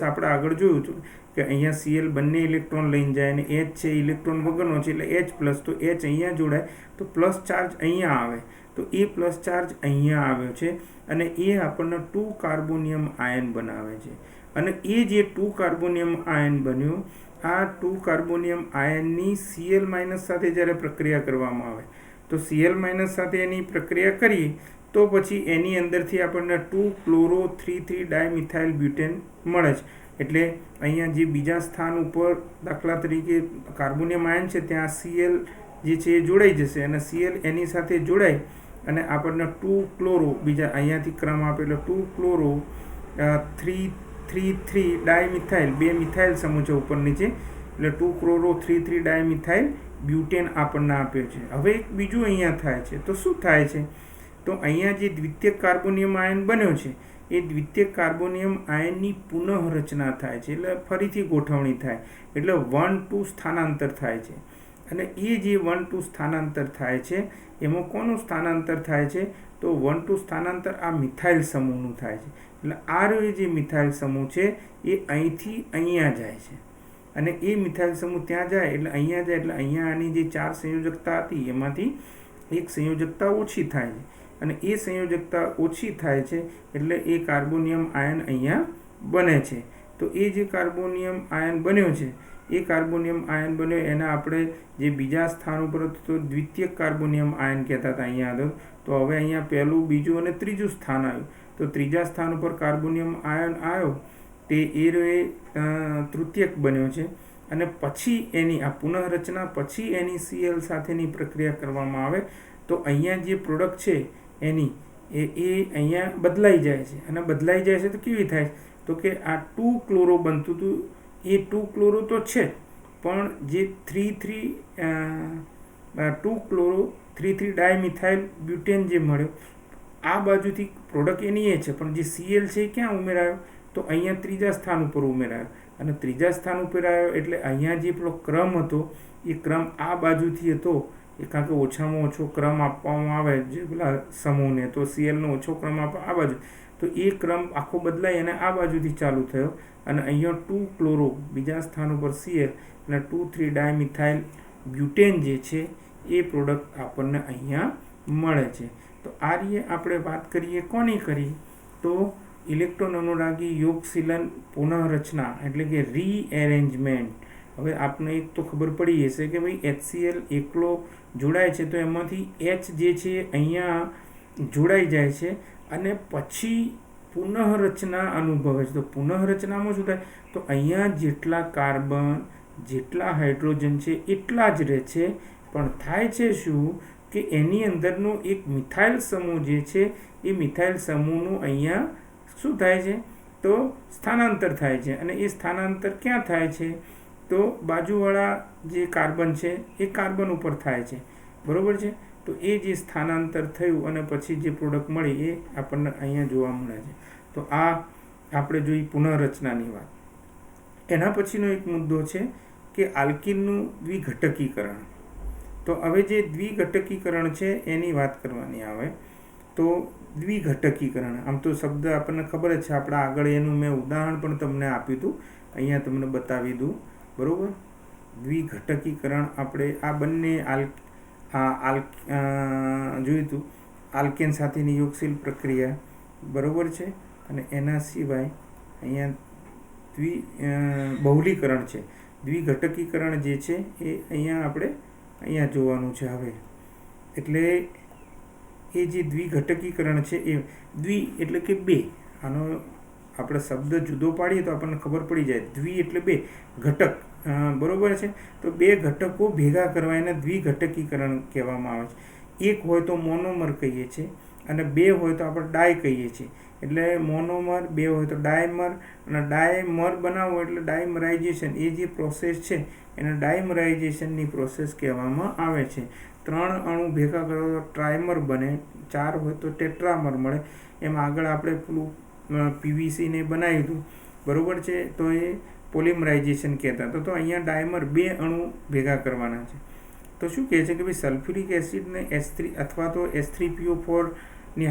આપણે આગળ જોયું હતું કે અહીંયા Cl બંને ઇલેક્ટ્રોન લઈને જાય અને H છે ઇલેક્ટ્રોન વગરનો છે એટલે H+, તો H અહીંયા જોડાય તો પ્લસ ચાર્જ અહીંયા આવે. તો એ પ્લસ ચાર્જ અહીંયા આવ્યો છે અને એ આપણને 2 કાર્બોનિયમ આયન બનાવે છે. અને એ જે 2 કાર્બોનિયમ આયન બન્યું, આ 2 કાર્બોનિયમ આયનની Cl- સાથે જ્યારે પ્રક્રિયા કરવામાં આવે તો Cl- સાથે એની પ્રક્રિયા કરીએ તો પછી એની અંદરથી આપણને 2 ક્લોરો 3,3 ડાયમિથાઇલ બ્યુટેન મળે છે. એટલે અહીંયા જે બીજા સ્થાન ઉપર દાખલા તરીકે કાર્બોનિયમ આયન છે ત્યાં Cl જે છે એ જોડાઈ જશે અને Cl એની સાથે જોડાઈ અને આપણને 2 ક્લોરો, બીજા અહીંયાથી ક્રમ આપેલો 2 ક્લોરો 3,3 ડાયમિથાઇલ, 2 મિથાઇલ સમૂહ છે ઉપર નીચે, એટલે 2 ક્લોરો 3,3 ડાયમિથાઇલ બ્યુટેન આપણને આપ્યો છે. હવે એક બીજું અહીંયા થાય છે. તો શું થાય છે? તો અહીંયા જે દ્વિતીયક કાર્બોનિયમ આયન બન્યો છે એ દ્વિતીયક કાર્બોનિયમ આયનની પુનઃરચના થાય છે, એટલે ફરીથી ગોઠવણી થાય, એટલે 1,2 સ્થાનાંતર થાય છે. અને એ જે 1,2 સ્થાનાંતર થાય છે એમાં કોનું સ્થાનાંતર થાય છે? તો 1,2 સ્થાનાંતર આ મિથાઇલ સમૂહનું થાય છે. એટલે આ જે મિથાઇલ સમૂહ છે એ અહીંથી અહીંયા જાય છે અને એ મિથાઇલ સમૂહ ત્યાં જાય એટલે અહીંયા જાય, એટલે અહીંયા આની જે 4 સંયોજકતા હતી એમાંથી એક સંયોજકતા ઓછી થાય છે. અને એ સંયોજકતા ઓછી થાય છે એટલે એ કાર્બોનિયમ આયન અહીંયા બને છે. તો એ જે કાર્બોનિયમ આયન બન્યો છે એ કાર્બોનિયમ આયન બન્યો એને આપણે જે બીજા સ્થાન ઉપર હતું તો દ્વિતીયક કાર્બોનિયમ આયન કહેતા હતા અહીંયા આગળ. તો હવે અહીંયા પહેલું, બીજું અને ત્રીજું સ્થાન આવ્યું. તો ત્રીજા સ્થાન ઉપર કાર્બોનિયમ આયન આવ્યો તે તૃતીયક બન્યો છે. અને પછી એની આ પુનઃરચના પછી એની Cl સાથેની પ્રક્રિયા કરવામાં આવે તો અહીંયા જે પ્રોડક્ટ છે એની એ અહીંયા બદલાઈ જાય છે. અને બદલાઈ જાય છે તો કેવી થાય? તો કે આ 2 ક્લોરો બનતું હતું એ 2 ક્લોરો તો છે પણ જે 2 ક્લોરો 3,3 ડાયમિથાઇલ બ્યુટેન જે મળ્યો આ બાજુથી પ્રોડક્ટ એની એ છે, પણ જે Cl છે એ ક્યાં ઉમેરાયો? તો અહીંયા ત્રીજા સ્થાન ઉપર ઉમેરાયો, અને ત્રીજા સ્થાન ઉપર આવ્યો એટલે અહીંયા જે પેલો ક્રમ હતો એ ક્રમ આ બાજુથી હતો, એ કારણ કે ઓછામાં ઓછો ક્રમ આપવામાં આવે જે પેલા સમૂહને, તો Clનો ઓછો ક્રમ આપો આ બાજુ, તો એ ક્રમ આખો બદલાઈ અને આ બાજુથી ચાલુ થયો, અને અહીંયા 2 ક્લોરો બીજા સ્થાન ઉપર Cl અને 2,3 ડાયમિથાઇલ બ્યુટેન જે છે એ પ્રોડક્ટ આપણને અહીંયા મળે છે. તો આ રીતે આપણે વાત કરીએ કોની કરી? તો ઇલેક્ટ્રોન અનુરાગી યોગશીલન પુનઃરચના એટલે કે રીએરેન્જમેન્ટ. હવે આપને એક તો ખબર પડી હશે કે ભાઈ HCl એકલો જોડાય છે તો એમાંથી H જે છે અહીંયા જોડાઈ જાય છે અને પછી પુનઃરચના અનુભવે છે. તો પુનઃરચનામાં શું થાય? તો અહીંયા જેટલા કાર્બન જેટલા હાઇડ્રોજન છે એટલા જ રહે છે, પણ થાય છે શું કે એની અંદરનો એક મિથાઇલ સમૂહ જે છે એ મિથાઇલ સમૂહનું અહીંયા શું થાય છે? તો સ્થાનાંતર થાય છે, અને એ સ્થાનાંતર ક્યાં થાય છે? તો બાજુવાળા જે કાર્બન છે એ કાર્બન ઉપર થાય છે, બરોબર છે. તો એ જે સ્થાનાંતર થયું અને પછી જે પ્રોડક્ટ મળી એ આપણને અહીંયા જોવા મળે છે. તો આ આપણે જોઈ પુનઃરચનાની વાત. એના પછીનો એક મુદ્દો છે કે આલ્કીનનું દ્વિઘટકીકરણ. તો હવે જે દ્વિઘટકીકરણ છે એની વાત કરવાની આવે. તો દ્વિઘટકીકરણ, આમ તો શબ્દ આપણને ખબર જ છે, આપણા આગળ એનું મેં ઉદાહરણ પણ તમને આપ્યું હતું, અહીંયા તમને બતાવી દઉં, બરાબર. દ્વિઘટકીકરણ આપણે આ બંને જોયું હતું, આલ્કેન સાથેની યોગશીલ પ્રક્રિયા, બરાબર છે. અને એના સિવાય અહીંયા બહુલીકરણ છે. દ્વિઘટકીકરણ જે છે એ અહીંયા જોવાનું છે હવે. એટલે એ જે દ્વિઘટકીકરણ છે એ દ્વિ એટલે કે બે, આનો આપણે શબ્દ જુદો પાડીએ તો આપણને ખબર પડી જાય. દ્વિ એટલે બે, ઘટક, બરોબર છે. તો બે ઘટકો ભેગા કરવા એને દ્વિઘટકીકરણ કહેવામાં આવે છે. એક હોય તો મોનોમર કહીએ છીએ અને બે હોય તો આપણે ડાય કહીએ છીએ. એટલે મોનોમર, બે હોય તો ડાયમર, અને ડાયમર બનાવવો એટલે ડાયમરાઇઝેશન, એ જે પ્રોસેસ છે એને ડાયમરાઇઝેશનની પ્રોસેસ કહેવામાં આવે છે. 3 અણુ ભેગા કરો તો ટ્રાયમર બને, 4 હોય તો ટેટ્રામર મળે. એમ આગળ આપણે પેલું PVC બનાવ્યું હતું, બરાબર છે. તો એ પોલિમરાઇઝેશન કહેતા. તો અહીંયા ડાયમર 2 અણુ ભેગા કરવાના છે. તો શું કહે છે કે ભાઈ સલ્ફ્યુરિક એસિડને H3 અથવા તો H3PO4 ની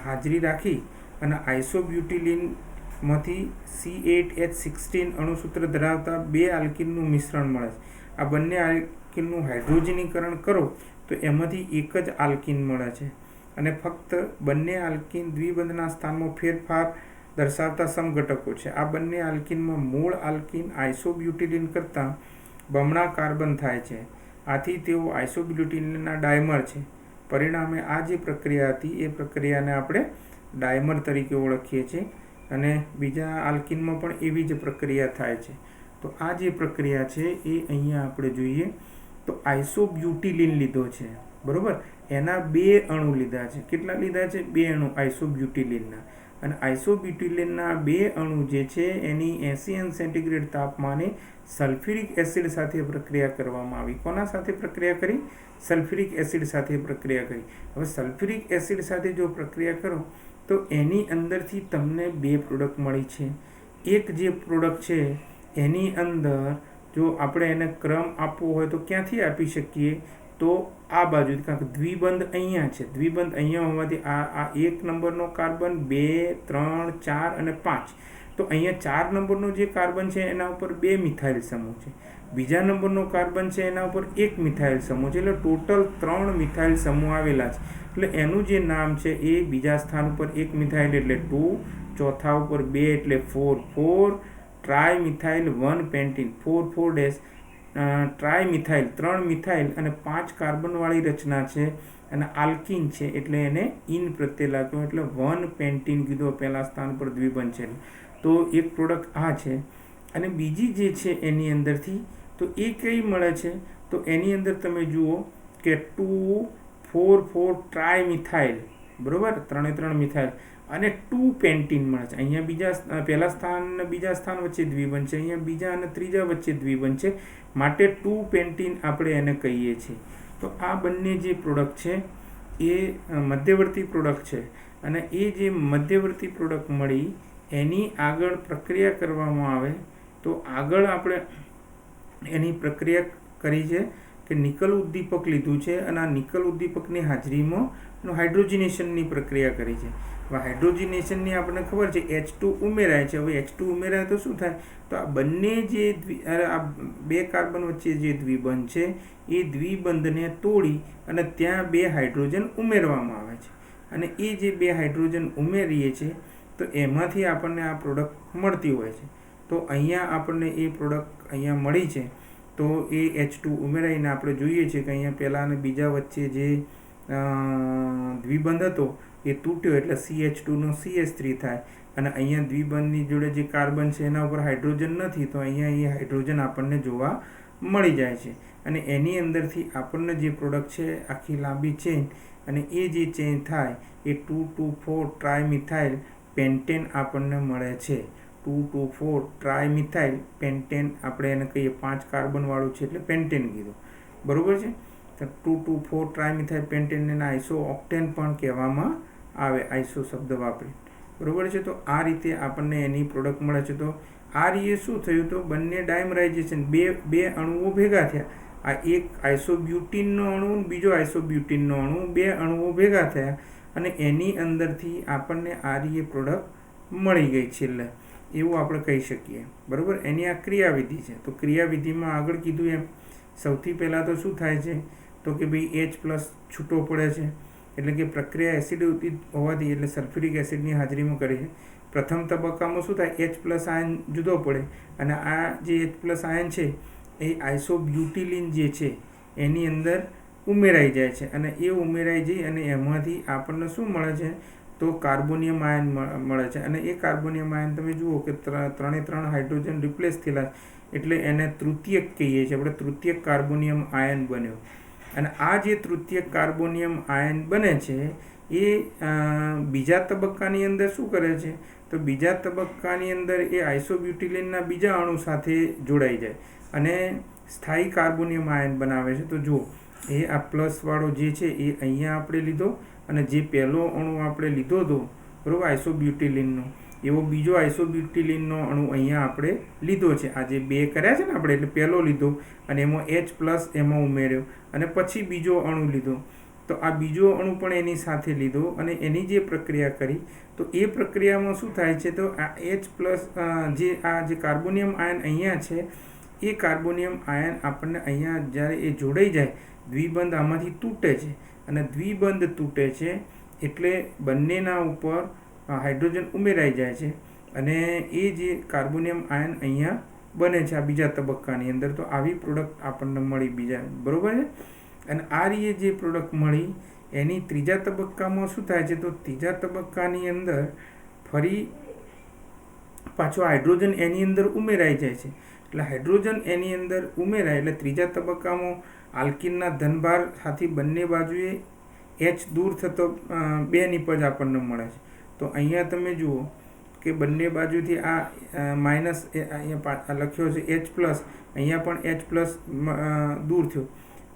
હાજરી રાખી અને આઇસોબ્યુટિલિનમાંથી C8H16 અણુસૂત્ર ધરાવતા 2 આલ્કીનનું મિશ્રણ મળે છે. આ બંને આલ્કીનનું હાઇડ્રોજનીકરણ કરો તો એમાંથી એક જ આલ્કીન મળે છે, અને ફક્ત બંને આલ્કીન દ્વિબંધના સ્થાનમાં ફેરફાર દર્શાવતા સમઘટકો છે. આ બંને આલ્કીનમાં મૂળ આલ્કીન આઇસોબ્યુટિલિન કરતાં બમણા કાર્બન થાય છે. આથી તેઓ આઇસોબ્યુટિલિનના ડાયમર છે. પરિણામે આ જે પ્રક્રિયા હતી એ પ્રક્રિયાને આપણે ડાયમર તરીકે ઓળખીએ છીએ, અને બીજા આલ્કીનમાં પણ એવી જ પ્રક્રિયા થાય છે. તો આ જે પ્રક્રિયા છે એ અહીંયા આપણે જોઈએ તો આઇસોબ્યુટિલિન લીધો છે, બરોબર. એના 2 અણુ લીધા છે. કેટલા લીધા છે? 2 અણુ આઇસોબ્યુટિલિનના. અને આઇસોબ્યુટિલિનના 2 અણુ જે છે એની 80°C તાપમાને સલ્ફ્યુરિક એસિડ સાથે પ્રક્રિયા કરવામાં આવી. કોના સાથે પ્રક્રિયા કરી? સલ્ફ્યુરિક એસિડ સાથે પ્રક્રિયા કરી. હવે સલ્ફ્યુરિક એસિડ સાથે જો પ્રક્રિયા કરો તો એની અંદરથી તમને 2 પ્રોડક્ટ મળી છે. એક જે પ્રોડક્ટ છે એની અંદર જો આપણે એને ક્રમ આપવો હોય તો ક્યાંથી આપી શકીએ? તો આ બાજુ, કારણ કે દ્વિબંધ અહીંયા છે, દ્વિબંધ અહીંયા હોવાથી આ 1 નંબરનો કાર્બન, 2, 3, 4 અને 5. તો અહીંયા 4 નંબરનો જે કાર્બન છે એના ઉપર 2 મિથાઇલ સમૂહ છે. બીજા નંબરનો કાર્બન છે એના ઉપર 1 મિથાઇલ સમૂહ છે. એટલે ટોટલ 3 મિથાઇલ સમૂહ આવેલા છે. એટલે એનું જે નામ છે એ બીજા સ્થાન ઉપર 1 મિથાઇલ એટલે 2, ચોથા ઉપર 2 એટલે 4 try methyl 1 Pantene 4 try methyl 3 methyl અને 5 કાર્બનવાળી રચના છે, અને આલ્કીન છે એટલે એને ઇન પ્રત્યે લાગ્યો એટલે 1 પેન્ટીન કીધો, પહેલા સ્થાન પર દ્વિબંધ છે. તો એક પ્રોડક્ટ આ છે. અને બીજી જે છે એની અંદરથી તો એ કઈ મળે છે? તો એની અંદર તમે જુઓ કે 2,4,4 ટ્રાય મિથાઇલ, બરોબર, 3 મિથાઇલ અને 2 પેન્ટીન મળે છે. અહીંયા પહેલા સ્થાન અને બીજા સ્થાન વચ્ચે દ્વિબંધ છે, અહીંયા બીજા અને ત્રીજા વચ્ચે દ્વિબંધ છે, માટે 2 પેન્ટીન આપણે એને કહીએ છીએ. તો આ બંને જે પ્રોડક્ટ છે એ મધ્યવર્તી પ્રોડક્ટ છે અને એ જે મધ્યવર્તી પ્રોડક્ટ મળી એની આગળ પ્રક્રિયા કરવામાં આવે તો આગળ આપણે એની પ્રક્રિયા કરી છે કે નિકલ ઉદ્દીપક લીધું છે અને આ નિકલ ઉદ્દીપકની હાજરીમાં એનું હાઇડ્રોજિનેશનની પ્રક્રિયા કરી છે. હવે હાઇડ્રોજિનેશનની આપણને ખબર છે H2 ઉમેરાય છે. હવે H2 ઉમેરાય તો શું થાય, તો આ બંને જે આ બે કાર્બન વચ્ચે જે દ્વિબંધ છે એ દ્વિબંધને તોડી અને ત્યાં બે હાઇડ્રોજન ઉમેરવામાં આવે છે અને એ જે બે હાઇડ્રોજન ઉમેરીએ છીએ તો એમાંથી આપણને આ પ્રોડક્ટ મળતી હોય છે. તો અહીંયા આપણને એ પ્રોડક્ટ અહીંયા મળી છે. તો એ H2 ઉમેરાઈને આપણે જોઈએ છીએ કે અહીંયા પહેલાં અને બીજા વચ્ચે જે દ્વિબંધ હતો એ તૂટ્યો એટલે CH2નો CH3 થાય અને અહીંયા દ્વિબંધની જોડે જે કાર્બન છે એના ઉપર હાઇડ્રોજન નથી તો અહીંયા એ હાઇડ્રોજન આપણને જોવા મળી જાય છે અને એની અંદરથી આપણને જે પ્રોડક્ટ છે આખી લાંબી ચેન અને એ જે ચેન થાય એ 2,2,4 ટ્રાયમિથાઇલ પેન્ટેન આપણને મળે છે. 2,2,4 ટ્રાયમિથાઇલ પેન્ટેન આપણે એને કહીએ 5 કાર્બનવાળું છે એટલે પેન્ટેન કીધું, બરાબર છે. તો 2,2,4 ટ્રાયમિથાઇલ પેન્ટેન એને આઈસો ઓક્ટેન પણ કહેવામાં આવે, આઈસો શબ્દ વાપરી, બરાબર છે. તો આ રીતે આપણને એની પ્રોડક્ટ મળે છે. તો આ રીતે શું થયું, તો બંને ડાયમરાઇઝેશન બે અણુઓ ભેગા થયા. આ એક આઇસોબ્યુટીનનો અણુ બીજો આઇસોબ્યુટીનનો અણુ, બે અણુઓ ભેગા થયા અને એની અંદરથી આપણને આ રીતે પ્રોડક્ટ મળી ગઈ છેલ્લે, એવું આપણે કહી શકીએ, બરાબર. એની આ ક્રિયાવિધિ છે. તો ક્રિયાવિધિમાં આગળ કીધું એમ સૌથી પહેલાં તો શું થાય છે, તો કે ભાઈ H+ છૂટો પડે છે એટલે કે પ્રક્રિયા એસિડ હોવાથી એટલે સલ્ફ્યુરિક એસિડની હાજરીમાં કરે છે. પ્રથમ તબક્કામાં શું થાય, H+ આયન જુદો પડે અને આ જે H+ આયન છે એ આઇસોબ્યુટિલિન જે છે એની અંદર ઉમેરાઈ જાય છે અને એ ઉમેરાઈ જઈ અને એમાંથી આપણને શું મળે છે, તો કાર્બોનિયમ આયન મળે છે અને એ કાર્બોનિયમ આયન તમે જુઓ કે 3 હાઇડ્રોજન રિપ્લેસ થયેલા એટલે એને તૃતીયક કહીએ છીએ આપણે. તૃતીયક કાર્બોનિયમ આયન બન્યો અને આ જે તૃતીયક કાર્બોનિયમ આયન બને છે એ બીજા તબક્કાની અંદર શું કરે છે, તો બીજા તબક્કાની અંદર એ આઇસોબ્યુટિલિનના બીજા અણુ સાથે જોડાઈ જાય અને સ્થાયી કાર્બોનિયમ આયન બનાવે છે. તો જુઓ એ આ પ્લસવાળો જે છે એ અહીંયા આપણે લીધો અને જે પહેલો અણુ આપણે લીધો હતો બરાબર આઇસોબ્યુટિલિનનો, એવો બીજો આઇસોબ્યુટિલિનનો અણુ અહીંયા આપણે લીધો છે. આ જે બે કર્યા છે ને આપણે, એટલે પહેલો લીધો અને એમાં H+ એમાં ઉમેર્યો અને પછી બીજો અણુ લીધો. તો આ બીજો અણુ પણ એની સાથે લીધો અને એની જે પ્રક્રિયા કરી તો એ પ્રક્રિયામાં શું થાય છે, તો આ H+ જે કાર્બોનિયમ આયન અહીંયા છે એ કાર્બોનિયમ આયન આપણને અહીંયા જ્યારે એ જોડાઈ જાય દ્વિબંધ આમાંથી તૂટે છે અને દ્વિબંધ તૂટે છે એટલે બંનેના ઉપર હાઇડ્રોજન ઉમેરાઈ જાય છે અને એ જે કાર્બોનિયમ આયન અહીંયા બને છે આ બીજા તબક્કાની અંદર. તો આવી પ્રોડક્ટ આપણને મળી બીજા, બરાબર છે. અને આ રીતે જે પ્રોડક્ટ મળી એની ત્રીજા તબક્કામાં શું થાય છે, તો ત્રીજા તબક્કાની અંદર ફરી પાછો હાઇડ્રોજન એની અંદર ઉમેરાઈ જાય છે. એટલે હાઇડ્રોજન એની અંદર ઉમેરાય એટલે ત્રીજા તબક્કામાં આલ્કિનના ધનભાર સાથે બંને બાજુએ H દૂર થતો 2 નિપજ આપણને મળે છે. તો અહીંયા તમે જુઓ કે બંને બાજુથી આ માઇનસ અહીંયા લખ્યો છે H+, અહીંયા પણ H+ દૂર થયો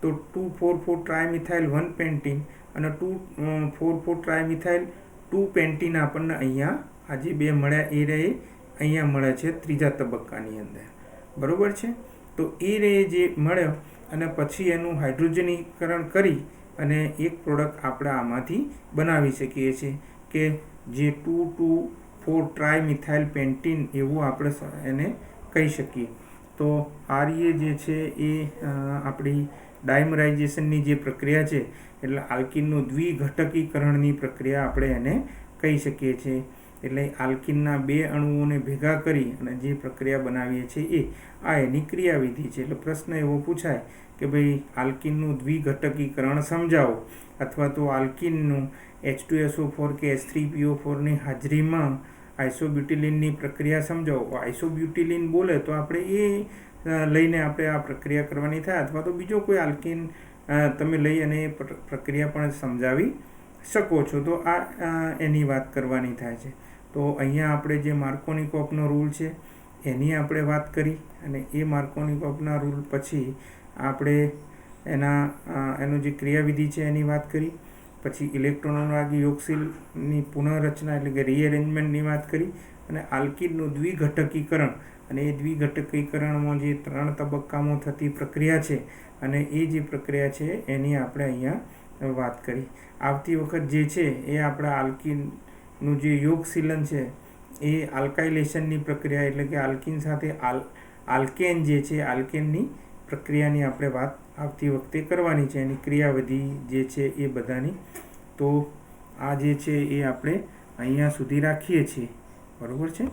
તો 2,4,4 ટ્રાયમિથાઇલ 1 પેન્ટીન અને 2,4,4 ટ્રાયમિથાઇલ 2 પેન્ટીન આપણને અહીંયા આ જે બે મળ્યા એ રહે અહીંયા મળે છે ત્રીજા તબક્કાની અંદર, બરાબર છે. તો એ રહે જે મળ્યો અને પછી એનું હાઇડ્રોજનીકરણ કરી અને એક પ્રોડક્ટ આપણે આમાંથી બનાવી શકીએ છીએ કે જે 2,2,4 ટ્રાયમિથાઇલ પેન્ટીન એવું આપણે એને કહી શકીએ. તો આ જે છે એ આપણી ડાયમરાઇઝેશનની જે પ્રક્રિયા છે એટલે આલ્કિનનું દ્વિઘટકીકરણની પ્રક્રિયા આપણે એને કહી શકીએ છીએ. એટલે આલ્કિનના બે અણુઓને ભેગા કરી અને જે પ્રક્રિયા બનાવીએ છીએ એ આ એની ક્રિયાવિધિ છે. એટલે પ્રશ્ન એવો પૂછાય કે ભાઈ આલ્કિનનું દ્વિઘટકીકરણ સમજાવો અથવા તો આલ્કિનનું H2SO4 કે H3PO4 ની હાજરીમાં આઇસોબ્યુટિલિનની પ્રક્રિયા સમજાવો. આઇસોબ્યુટિલિન બોલે તો આપણે એ લઈને આપણે આ પ્રક્રિયા કરવાની થાય અથવા તો બીજો કોઈ આલ્કિન તમે લઈ અને એ પ્રક્રિયા પણ સમજાવી શકો છો. તો આ એની વાત કરવાની થાય છે. તો અહીંયા આપણે જે માર્કોનિકોવનો રૂલ છે એની આપણે વાત કરી અને એ માર્કોનિકોવના રૂલ પછી આપણે એનું જે ક્રિયાવિધિ છે એની વાત કરી. પછી ઇલેક્ટ્રોનોવાળી યોગશીલની પુનઃરચના એટલે કે રીએરેન્જમેન્ટની વાત કરી, અને આલ્કીનનું દ્વિઘટકીકરણ, અને એ દ્વિઘટકીકરણમાં જે 3 તબક્કામાં થતી પ્રક્રિયા છે અને એ જે પ્રક્રિયા છે એની આપણે અહીંયા વાત કરી. આવતી વખત જે છે એ આપણા આલ્કીનનું જે યોગશીલન છે એ આલ્કાઇલેશનની પ્રક્રિયા એટલે કે આલ્કીન સાથે આલ્કેન જે છે આલ્કેનની પ્રક્રિયાની આપણે વાત આવતી વખતે કરવાની છે, એની ક્રિયાવિધિ જે છે એ બધાની. તો આ જે છે એ આપણે અહીંયા સુધી રાખીએ છીએ. બરાબર છે.